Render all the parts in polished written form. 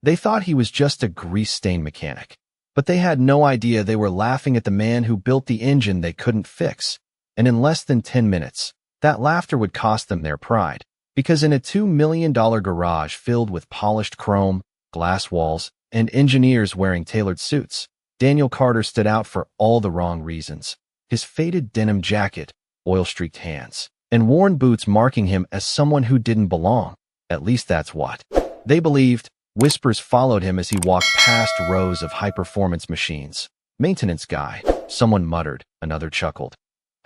They thought he was just a grease-stained mechanic. But they had no idea they were laughing at the man who built the engine they couldn't fix. And in less than 10 minutes, that laughter would cost them their pride. Because in a $2 million garage filled with polished chrome, glass walls, and engineers wearing tailored suits, Daniel Carter stood out for all the wrong reasons. His faded denim jacket, oil-streaked hands, and worn boots marking him as someone who didn't belong. At least that's what they believed. Whispers followed him as he walked past rows of high-performance machines. Maintenance guy, someone muttered, another chuckled.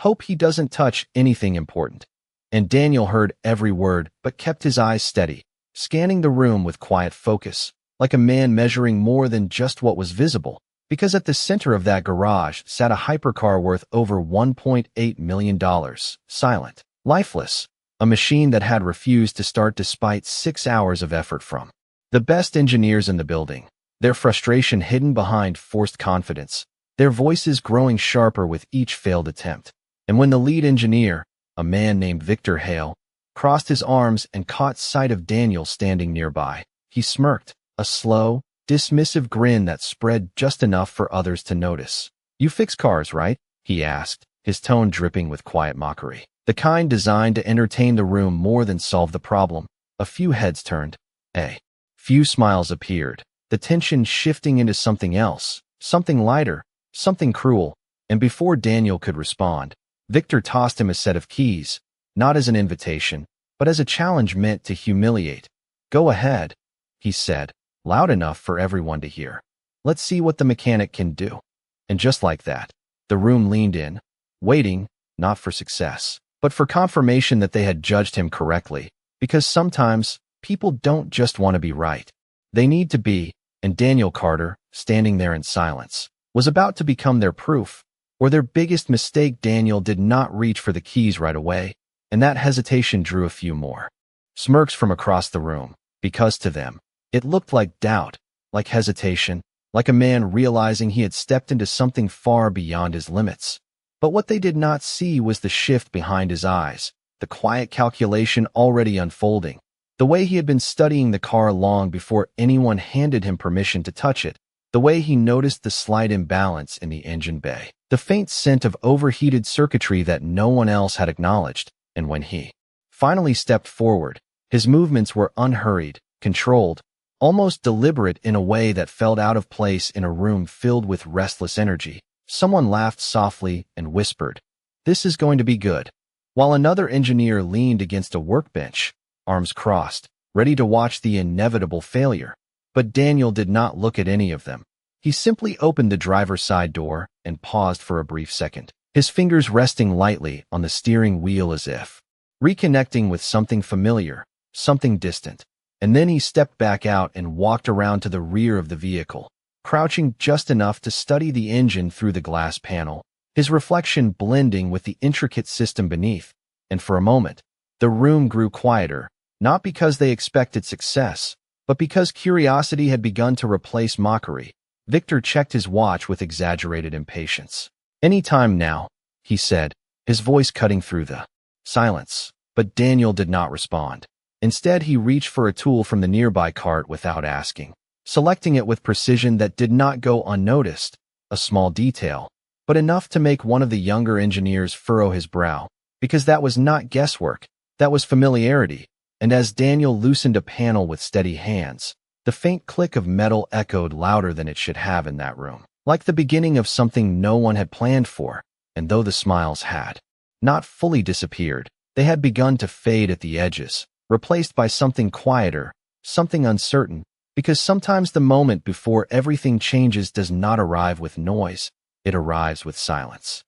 Hope he doesn't touch anything important. And Daniel heard every word but kept his eyes steady, scanning the room with quiet focus, like a man measuring more than just what was visible. Because at the center of that garage sat a hypercar worth over $1.8 million, silent, lifeless, a machine that had refused to start despite 6 hours of effort from the best engineers in the building, their frustration hidden behind forced confidence, their voices growing sharper with each failed attempt. And when the lead engineer, a man named Victor Hale, crossed his arms and caught sight of Daniel standing nearby, he smirked, a slow, dismissive grin that spread just enough for others to notice. You fix cars, right? He asked, his tone dripping with quiet mockery. The kind designed to entertain the room more than solve the problem. A few heads turned. A few smiles appeared, the tension shifting into something else, something lighter, something cruel. And before Daniel could respond, Victor tossed him a set of keys, not as an invitation, but as a challenge meant to humiliate. Go ahead, he said, loud enough for everyone to hear. Let's see what the mechanic can do. And just like that, the room leaned in, waiting, not for success, but for confirmation that they had judged him correctly. Because sometimes, people don't just want to be right. They need to be, and Daniel Carter, standing there in silence, was about to become their proof, or their biggest mistake. Daniel did not reach for the keys right away, and that hesitation drew a few more smirks from across the room, because to them, it looked like doubt, like hesitation, like a man realizing he had stepped into something far beyond his limits. But what they did not see was the shift behind his eyes, the quiet calculation already unfolding, the way he had been studying the car long before anyone handed him permission to touch it, the way he noticed the slight imbalance in the engine bay, the faint scent of overheated circuitry that no one else had acknowledged. And when he finally stepped forward, his movements were unhurried, controlled, almost deliberate in a way that felt out of place in a room filled with restless energy. Someone laughed softly and whispered, "This is going to be good," while another engineer leaned against a workbench, arms crossed, ready to watch the inevitable failure. But Daniel did not look at any of them. He simply opened the driver's side door and paused for a brief second, his fingers resting lightly on the steering wheel as if reconnecting with something familiar, something distant. And then he stepped back out and walked around to the rear of the vehicle, crouching just enough to study the engine through the glass panel, his reflection blending with the intricate system beneath. And for a moment, the room grew quieter, not because they expected success, but because curiosity had begun to replace mockery. Victor checked his watch with exaggerated impatience. "Any time now," he said, his voice cutting through the silence. But Daniel did not respond. Instead, he reached for a tool from the nearby cart without asking, selecting it with precision that did not go unnoticed, a small detail, but enough to make one of the younger engineers furrow his brow, because that was not guesswork, that was familiarity. And as Daniel loosened a panel with steady hands, the faint click of metal echoed louder than it should have in that room, like the beginning of something no one had planned for. And though the smiles had not fully disappeared, they had begun to fade at the edges, replaced by something quieter, something uncertain, because sometimes the moment before everything changes does not arrive with noise, it arrives with silence.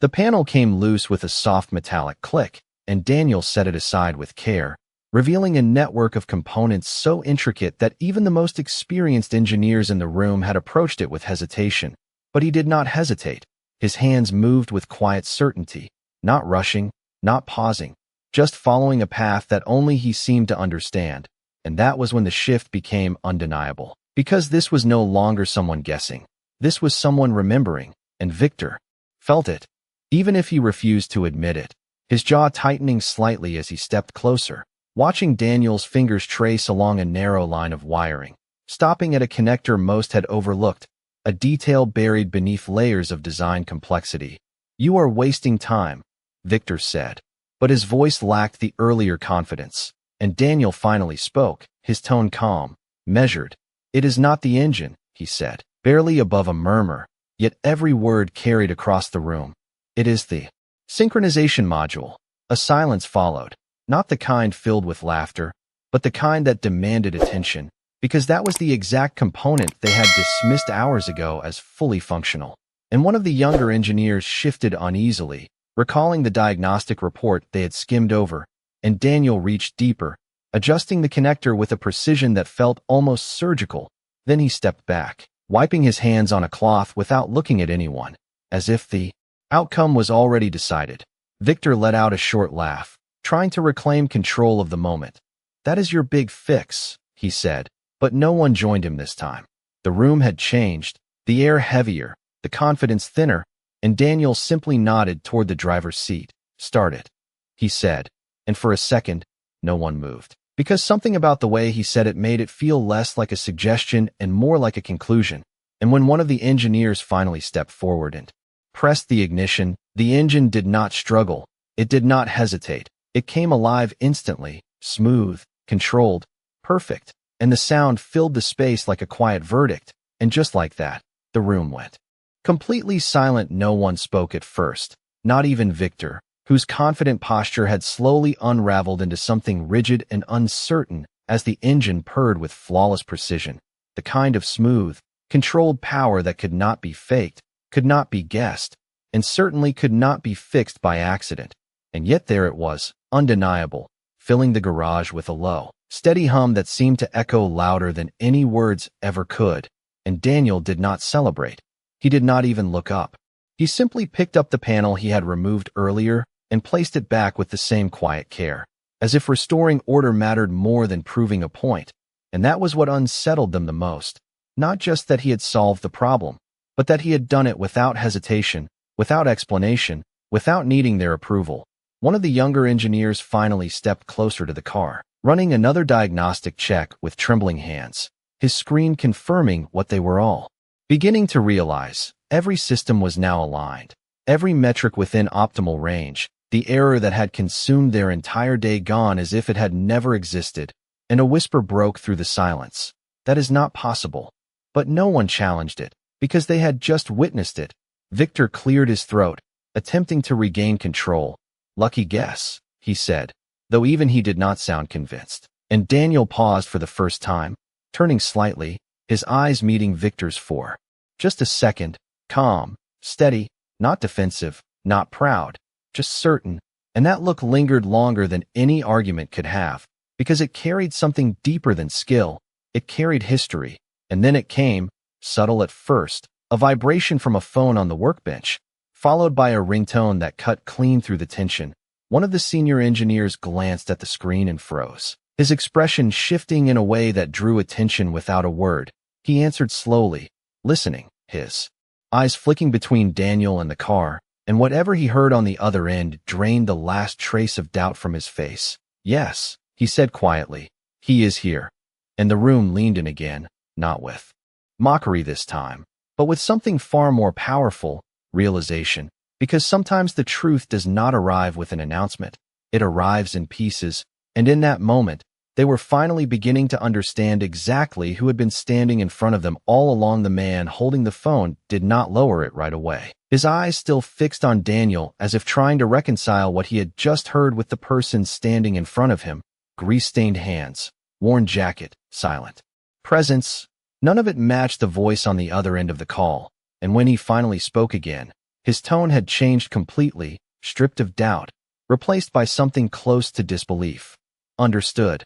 The panel came loose with a soft metallic click, and Daniel set it aside with care, revealing a network of components so intricate that even the most experienced engineers in the room had approached it with hesitation. But he did not hesitate. His hands moved with quiet certainty, not rushing, not pausing, just following a path that only he seemed to understand. And that was when the shift became undeniable. Because this was no longer someone guessing. This was someone remembering, and Victor felt it, even if he refused to admit it, his jaw tightening slightly as he stepped closer, watching Daniel's fingers trace along a narrow line of wiring, stopping at a connector most had overlooked, a detail buried beneath layers of design complexity. "You are wasting time," Victor said, but his voice lacked the earlier confidence, and Daniel finally spoke, his tone calm, measured. "It is not the engine," he said, barely above a murmur, yet every word carried across the room. "It is the synchronization module." A silence followed, not the kind filled with laughter, but the kind that demanded attention, because that was the exact component they had dismissed hours ago as fully functional. And one of the younger engineers shifted uneasily, recalling the diagnostic report they had skimmed over, and Daniel reached deeper, adjusting the connector with a precision that felt almost surgical. Then he stepped back, wiping his hands on a cloth without looking at anyone, as if the outcome was already decided. Victor let out a short laugh, trying to reclaim control of the moment. "That is your big fix," he said, but no one joined him this time. The room had changed, the air heavier, the confidence thinner, and Daniel simply nodded toward the driver's seat. "Start it," he said, and for a second, no one moved. Because something about the way he said it made it feel less like a suggestion and more like a conclusion. And when one of the engineers finally stepped forward and pressed the ignition, the engine did not struggle. It did not hesitate. It came alive instantly, smooth, controlled, perfect, and the sound filled the space like a quiet verdict. And just like that, the room went completely silent. No one spoke at first, not even Victor, whose confident posture had slowly unraveled into something rigid and uncertain as the engine purred with flawless precision, the kind of smooth, controlled power that could not be faked, could not be guessed, and certainly could not be fixed by accident. And yet there it was, undeniable, filling the garage with a low, steady hum that seemed to echo louder than any words ever could. And Daniel did not celebrate. He did not even look up. He simply picked up the panel he had removed earlier and placed it back with the same quiet care, as if restoring order mattered more than proving a point. And that was what unsettled them the most. Not just that he had solved the problem, but that he had done it without hesitation, without explanation, without needing their approval. One of the younger engineers finally stepped closer to the car, running another diagnostic check with trembling hands, his screen confirming what they were all beginning to realize. Every system was now aligned, every metric within optimal range, the error that had consumed their entire day gone as if it had never existed. And a whisper broke through the silence. "That is not possible." But no one challenged it, because they had just witnessed it. Victor cleared his throat, attempting to regain control. "Lucky guess," he said, though even he did not sound convinced. And Daniel paused for the first time, turning slightly, his eyes meeting Victor's for just a second, calm, steady, not defensive, not proud, just certain. And that look lingered longer than any argument could have, because it carried something deeper than skill. It carried history. And then it came, subtle at first, a vibration from a phone on the workbench, followed by a ringtone that cut clean through the tension. One of the senior engineers glanced at the screen and froze, his expression shifting in a way that drew attention without a word. He answered slowly, listening, his eyes flicking between Daniel and the car, and whatever he heard on the other end drained the last trace of doubt from his face. "Yes," he said quietly, "he is here." And the room leaned in again, not with mockery this time, but with something far more powerful, realization. Because sometimes the truth does not arrive with an announcement. It arrives in pieces, and in that moment, they were finally beginning to understand exactly who had been standing in front of them all along. The man holding the phone did not lower it right away, his eyes still fixed on Daniel as if trying to reconcile what he had just heard with the person standing in front of him. Grease-stained hands, worn jacket, silent presence. None of it matched the voice on the other end of the call, and when he finally spoke again, his tone had changed completely, stripped of doubt, replaced by something close to disbelief. "Understood,"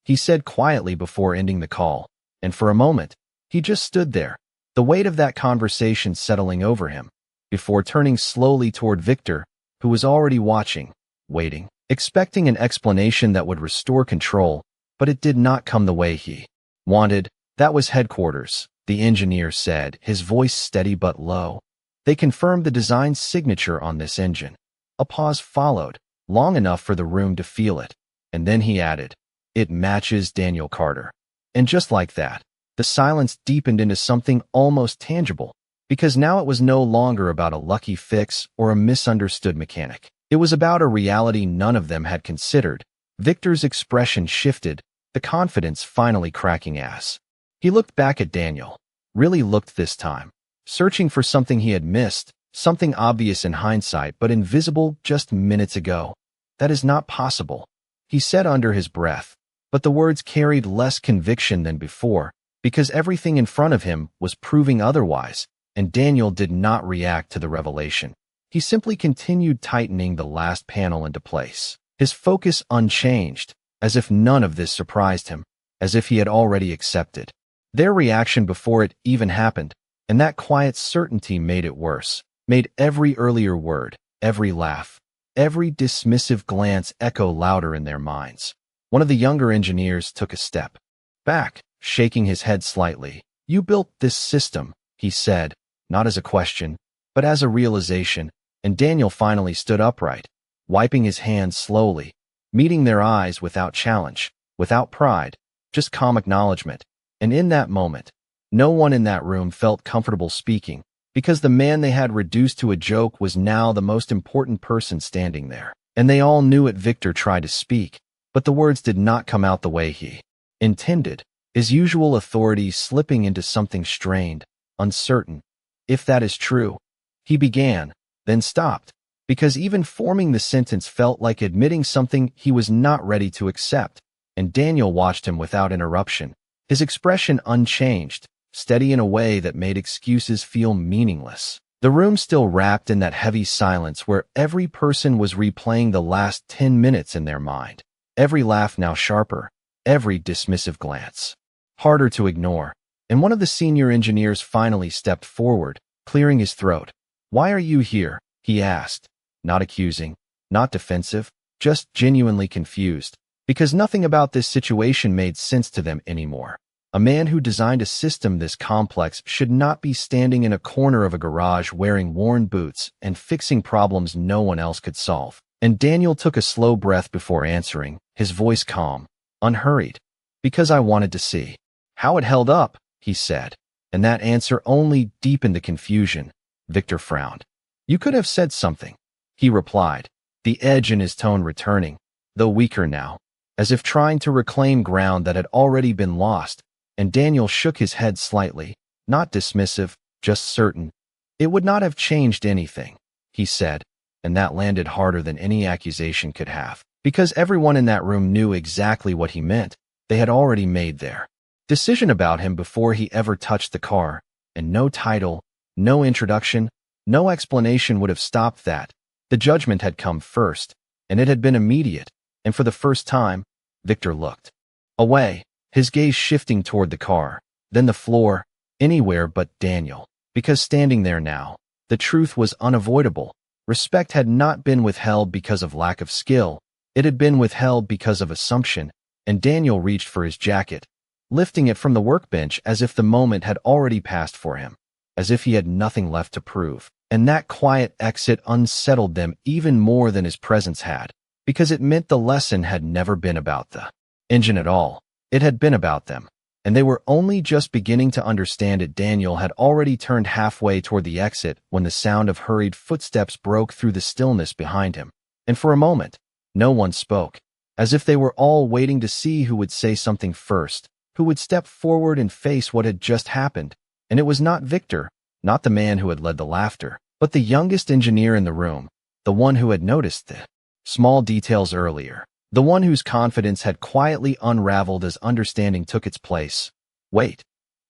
he said quietly before ending the call, and for a moment, he just stood there, the weight of that conversation settling over him, before turning slowly toward Victor, who was already watching, waiting, expecting an explanation that would restore control, but it did not come the way he wanted. "That was headquarters," the engineer said, his voice steady but low. "They confirmed the design signature on this engine." A pause followed, long enough for the room to feel it, and then he added, "It matches Daniel Carter." And just like that, The silence deepened into something almost tangible, because now it was no longer about a lucky fix or a misunderstood mechanic. It was about a reality none of them had considered. Victor's expression shifted, the confidence finally cracking ass. He looked back at Daniel, really looked this time, searching for something he had missed, something obvious in hindsight but invisible just minutes ago. "That is not possible," he said under his breath, but the words carried less conviction than before, because everything in front of him was proving otherwise, and Daniel did not react to the revelation. He simply continued tightening the last panel into place, his focus unchanged, as if none of this surprised him, as if he had already accepted their reaction before it even happened, and that quiet certainty made it worse, made every earlier word, every laugh, every dismissive glance echo louder in their minds. One of the younger engineers took a step back, shaking his head slightly. "You built this system," he said, not as a question, but as a realization, and Daniel finally stood upright, wiping his hands slowly, meeting their eyes without challenge, without pride, just calm acknowledgement. And in that moment, no one in that room felt comfortable speaking, because the man they had reduced to a joke was now the most important person standing there. And they all knew it. Victor tried to speak, but the words did not come out the way he intended, his usual authority slipping into something strained, uncertain. "If that is true," he began, then stopped, because even forming the sentence felt like admitting something he was not ready to accept, and Daniel watched him without interruption, his expression unchanged, steady in a way that made excuses feel meaningless. The room still wrapped in that heavy silence where every person was replaying the last 10 minutes in their mind, every laugh now sharper, every dismissive glance harder to ignore, and one of the senior engineers finally stepped forward, clearing his throat. "Why are you here?" he asked, not accusing, not defensive, just genuinely confused, because nothing about this situation made sense to them anymore. A man who designed a system this complex should not be standing in a corner of a garage wearing worn boots and fixing problems no one else could solve. And Daniel took a slow breath before answering, his voice calm, unhurried. "Because I wanted to see how it held up," he said, and that answer only deepened the confusion. Victor frowned. "You could have said something," he replied, the edge in his tone returning, though weaker now, as if trying to reclaim ground that had already been lost, and Daniel shook his head slightly, not dismissive, just certain. "It would not have changed anything," he said, and that landed harder than any accusation could have, because everyone in that room knew exactly what he meant. They had already made their decision about him before he ever touched the car, and no title, no introduction, no explanation would have stopped that. The judgment had come first, and it had been immediate, and for the first time, Victor looked away, his gaze shifting toward the car, then the floor, anywhere but Daniel, because standing there now, the truth was unavoidable. Respect had not been withheld because of lack of skill, it had been withheld because of assumption, and Daniel reached for his jacket, lifting it from the workbench as if the moment had already passed for him, as if he had nothing left to prove. And that quiet exit unsettled them even more than his presence had, because it meant the lesson had never been about the engine at all. It had been about them, and they were only just beginning to understand it. Daniel had already turned halfway toward the exit when the sound of hurried footsteps broke through the stillness behind him, and for a moment, no one spoke, as if they were all waiting to see who would say something first, who would step forward and face what had just happened. And it was not Victor, not the man who had led the laughter, but the youngest engineer in the room, the one who had noticed the small details earlier, the one whose confidence had quietly unraveled as understanding took its place. "Wait,"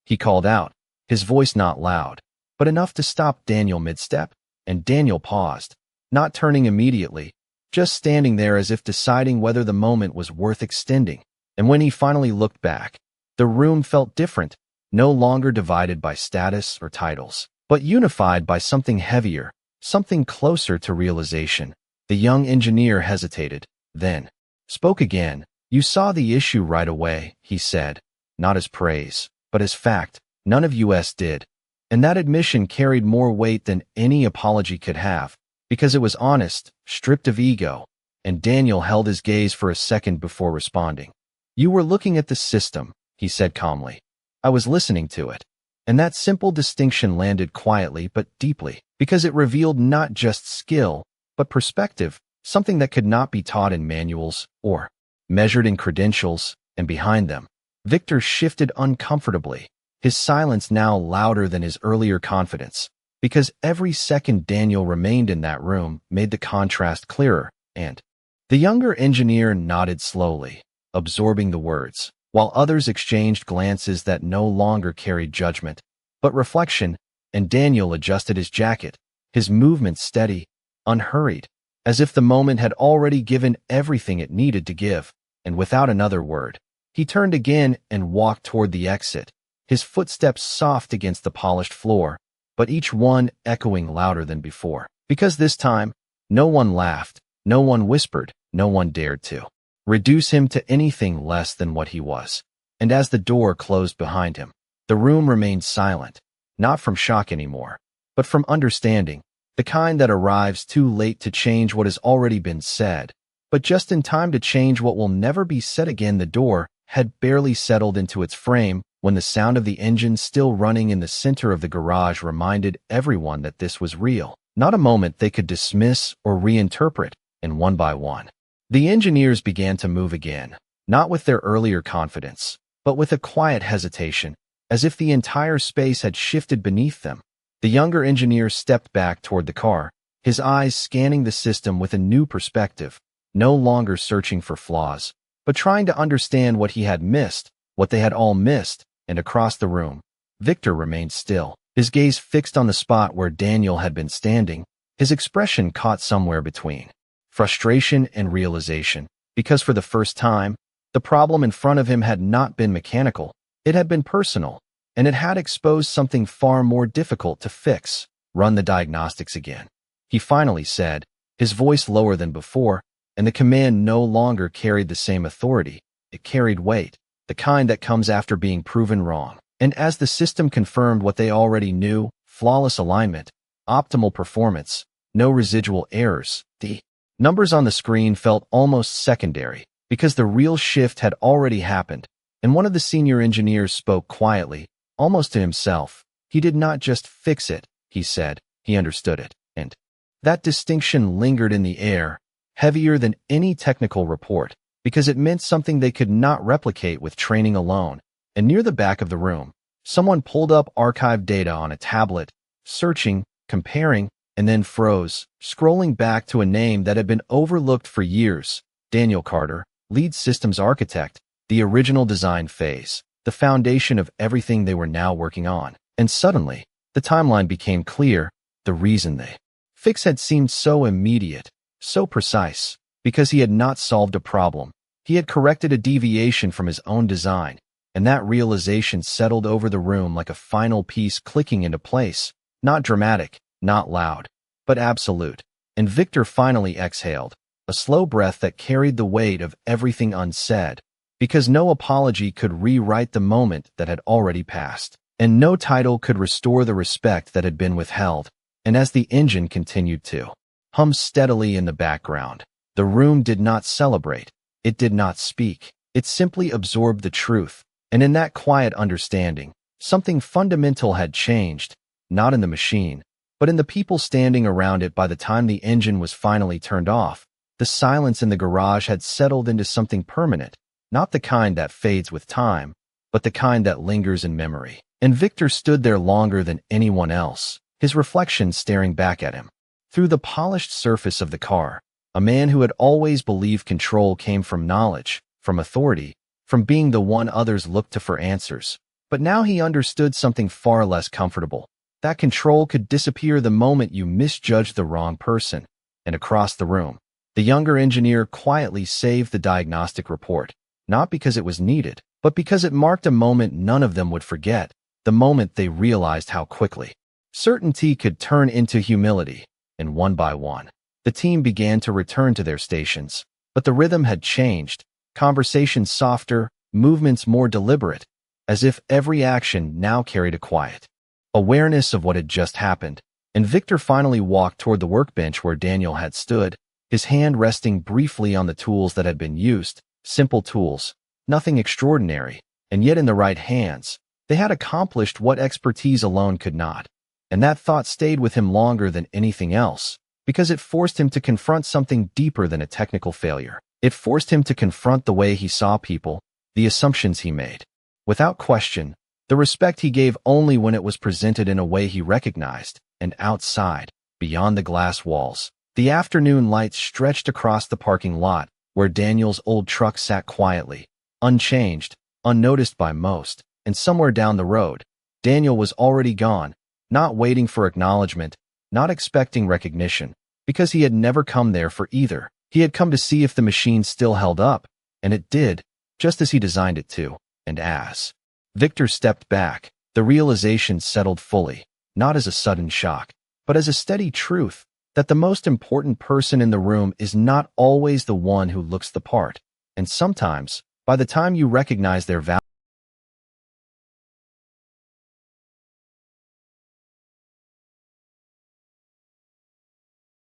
he called out, his voice not loud, but enough to stop Daniel mid-step, and Daniel paused, not turning immediately, just standing there as if deciding whether the moment was worth extending. And when he finally looked back, the room felt different, no longer divided by status or titles, but unified by something heavier, something closer to realization. The young engineer hesitated, then spoke again. "You saw the issue right away," he said, not as praise, but as fact. "None of us did." And that admission carried more weight than any apology could have, because it was honest, stripped of ego, and Daniel held his gaze for a second before responding. "You were looking at the system," he said calmly. I was listening to it. And that simple distinction landed quietly but deeply, because it revealed not just skill, but perspective, something that could not be taught in manuals or measured in credentials. And behind them, Victor shifted uncomfortably, his silence now louder than his earlier confidence, because every second Daniel remained in that room made the contrast clearer, and the younger engineer nodded slowly, absorbing the words, while others exchanged glances that no longer carried judgment, but reflection, and Daniel adjusted his jacket, his movements steady, unhurried, as if the moment had already given everything it needed to give, and without another word, he turned again and walked toward the exit, his footsteps soft against the polished floor, but each one echoing louder than before, because this time, no one laughed, no one whispered, no one dared to reduce him to anything less than what he was. And as the door closed behind him, the room remained silent, not from shock anymore, but from understanding, the kind that arrives too late to change what has already been said, but just in time to change what will never be said again. The door had barely settled into its frame when the sound of the engine still running in the center of the garage reminded everyone that this was real, not a moment they could dismiss or reinterpret. And one by one, the engineers began to move again, not with their earlier confidence, but with a quiet hesitation, as if the entire space had shifted beneath them. The younger engineer stepped back toward the car, his eyes scanning the system with a new perspective, no longer searching for flaws, but trying to understand what he had missed, what they had all missed. And across the room, Victor remained still, his gaze fixed on the spot where Daniel had been standing, his expression caught somewhere between frustration and realization, because for the first time, the problem in front of him had not been mechanical, it had been personal, and it had exposed something far more difficult to fix. Run the diagnostics again, he finally said, his voice lower than before, and the command no longer carried the same authority, it carried weight, the kind that comes after being proven wrong. And as the system confirmed what they already knew, flawless alignment, optimal performance, no residual errors, the numbers on the screen felt almost secondary, because the real shift had already happened, and one of the senior engineers spoke quietly, almost to himself. He did not just fix it, he said, he understood it, and that distinction lingered in the air, heavier than any technical report, because it meant something they could not replicate with training alone. And near the back of the room, someone pulled up archived data on a tablet, searching, comparing, and then froze, scrolling back to a name that had been overlooked for years. Daniel Carter, lead systems architect, the original design phase, the foundation of everything they were now working on. And suddenly, the timeline became clear. The reason they fix had seemed so immediate, so precise, because he had not solved a problem. He had corrected a deviation from his own design, and that realization settled over the room like a final piece clicking into place, not dramatic, not loud, but absolute. And Victor finally exhaled, a slow breath that carried the weight of everything unsaid, because no apology could rewrite the moment that had already passed, and no title could restore the respect that had been withheld. And as the engine continued to hum steadily in the background, the room did not celebrate, it did not speak, it simply absorbed the truth. And in that quiet understanding, something fundamental had changed, not in the machine, but in the people standing around it. By the time the engine was finally turned off, the silence in the garage had settled into something permanent, not the kind that fades with time, but the kind that lingers in memory. And Victor stood there longer than anyone else, his reflection staring back at him. Through the polished surface of the car, a man who had always believed control came from knowledge, from authority, from being the one others looked to for answers. But now he understood something far less comfortable. That control could disappear the moment you misjudged the wrong person. And across the room, the younger engineer quietly saved the diagnostic report, not because it was needed, but because it marked a moment none of them would forget, the moment they realized how quickly certainty could turn into humility. And one by one, the team began to return to their stations. But the rhythm had changed, conversations softer, movements more deliberate, as if every action now carried a quiet awareness of what had just happened. And Victor finally walked toward the workbench where Daniel had stood, his hand resting briefly on the tools that had been used, simple tools, nothing extraordinary, and yet in the right hands, They had accomplished what expertise alone could not. And that thought stayed with him longer than anything else, because it forced him to confront something deeper than a technical failure. It forced him to confront the way he saw people, the assumptions he made. Without question, the respect he gave only when it was presented in a way he recognized, and outside, beyond the glass walls. The afternoon lights stretched across the parking lot, where Daniel's old truck sat quietly, unchanged, unnoticed by most, and somewhere down the road, Daniel was already gone, not waiting for acknowledgement, not expecting recognition, because he had never come there for either. He had come to see if the machine still held up, and it did, just as he designed it to. And as Victor stepped back, the realization settled fully, not as a sudden shock, but as a steady truth, that the most important person in the room is not always the one who looks the part. And sometimes, by the time you recognize their value,